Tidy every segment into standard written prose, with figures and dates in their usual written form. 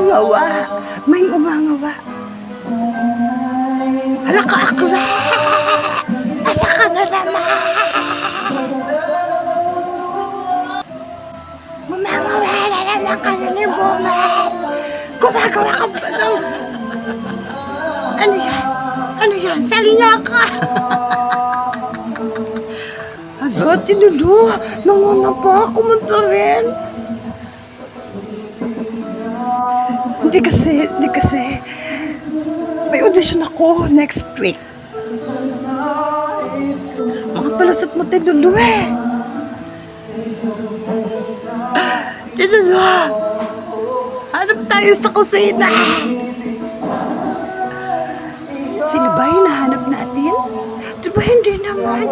umangawa. May umangawa. Hala ka akla! Nasa ka na naman! Umangawa na naman ka na ni Boomer! Gumagawa ka pa lang! Ano yan? Ano yan? Salina ka! Hala, Tinulu! Nanguna pa! Kumunta rin! Hindi kasi. May audition ako next week. Makapalasot mo, Tinulu eh. Tinulu! Hanap tayo sa kusina. Sila ba hinahanap natin? Di ba hindi naman?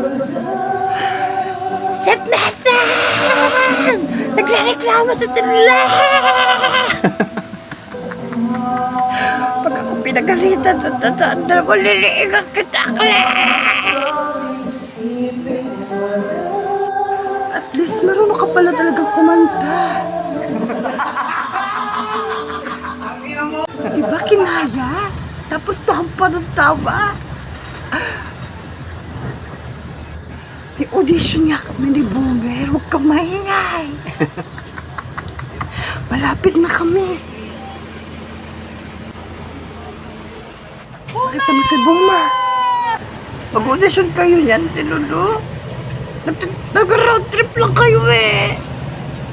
Chef Nathan! Nagre-reklamo sa Tinulu! Pag ako pinagalitan, maliliigat kita, At least marunong ka pala talagang kumanta. Diba kinaya? Tapos tahampa ng tawa. May audition niya kami ni Boomer. Huwag kang maingay. Malapit na kami. Kita mo si Boomer. Mag-audition kayo yan, Tinulu. Nag-road trip lang kayo eh.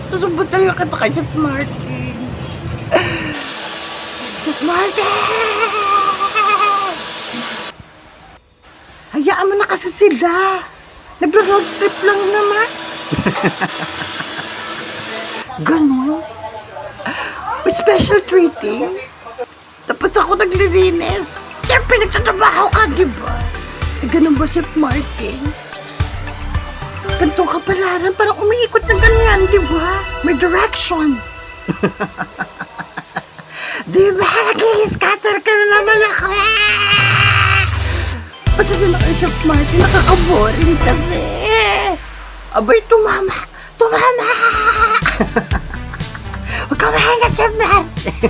Susubot talaga kita kay Chef Martin. Chef Martin! Hayaan mo na kasi sila. Nag-road trip lang naman. Ganon. May special treating. Tapos ako naglilinis. Siyempre, nagtatrabaho ka, di ba? Ganun ba, Chef Martin? Gantong kapalaran, parang umiikot na ganyan, di ba? May direction. Di ba? Nag-i-scatter ka na naman ako. Basta na kayo, Chef Martin, nakaka-boring kasi. Abay, tumama! Tumama! Huwag ka mahinga, Chef Martin.